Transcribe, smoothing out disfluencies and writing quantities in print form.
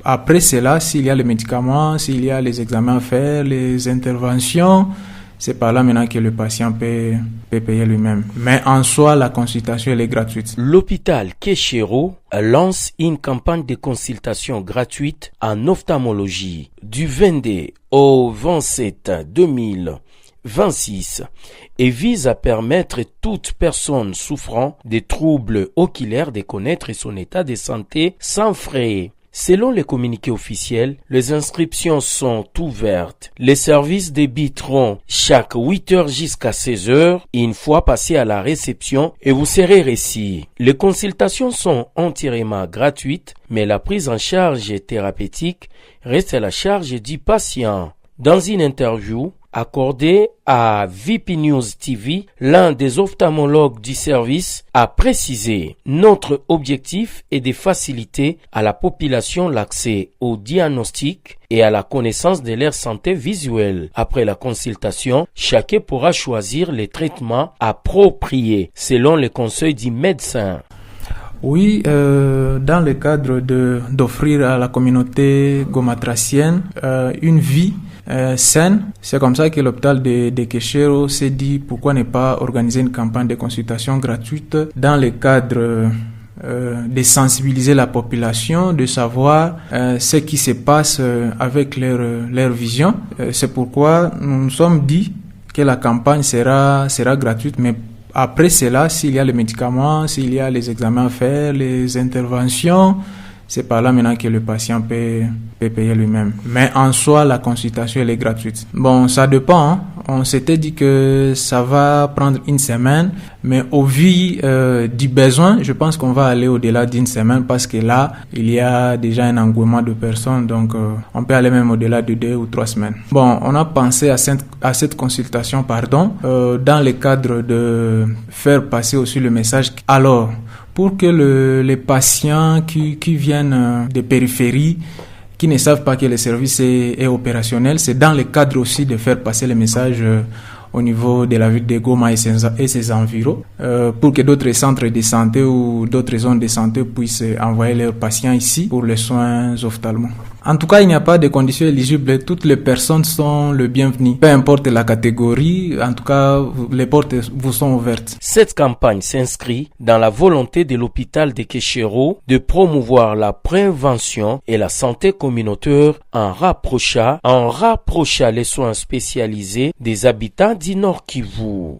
après cela, s'il y a les médicaments, s'il y a les examens à faire, les interventions, c'est par là maintenant que le patient peut payer lui-même. Mais en soi, la consultation, elle est gratuite. L'hôpital Kéchéro lance une campagne de consultation gratuite en ophtalmologie du 22 au 27 2026 et vise à permettre à toute personne souffrant des troubles oculaires de connaître son état de santé sans frais. Selon les communiqués officiels, les inscriptions sont ouvertes. Les services débuteront chaque 8h jusqu'à 16h, une fois passé à la réception et vous serez reçus. Les consultations sont entièrement gratuites, mais la prise en charge thérapeutique reste à la charge du patient. Dans une interview accordée à VP News TV, l'un des ophtalmologues du service a précisé: notre objectif est de faciliter à la population l'accès au diagnostic et à la connaissance de leur santé visuelle. Après la consultation, chacun pourra choisir les traitements appropriés selon les conseils du médecin. Oui, dans le cadre d'offrir à la communauté gomatracienne une vie saine, c'est comme ça que l'hôpital de Kéchéro s'est dit pourquoi ne pas organiser une campagne de consultation gratuite dans le cadre de sensibiliser la population, de savoir ce qui se passe avec leur vision. C'est pourquoi nous nous sommes dit que la campagne sera gratuite, mais après cela, s'il y a les médicaments, s'il y a les examens à faire, les interventions, c'est par là maintenant que le patient peut payer lui-même. Mais en soi, la consultation, elle est gratuite. Bon, ça dépend, hein. On s'était dit que ça va prendre une semaine, mais au vu du besoin, je pense qu'on va aller au-delà d'une semaine parce que là, il y a déjà un engouement de personnes, donc on peut aller même au-delà de 2 ou 3 semaines. Bon, on a pensé à cette consultation, dans le cadre de faire passer aussi le message. Alors, pour que les patients qui viennent des périphéries, qui ne savent pas que le service est opérationnel, c'est dans le cadre aussi de faire passer le message au niveau de la ville de Goma et ses environs, pour que d'autres centres de santé ou d'autres zones de santé puissent envoyer leurs patients ici pour les soins ophtalmo. En tout cas, il n'y a pas de conditions éligibles. Toutes les personnes sont le bienvenu. Peu importe la catégorie, en tout cas, les portes vous sont ouvertes. Cette campagne s'inscrit dans la volonté de l'hôpital de Kéchéro de promouvoir la prévention et la santé communautaire en rapprochant les soins spécialisés des habitants du Nord Kivu.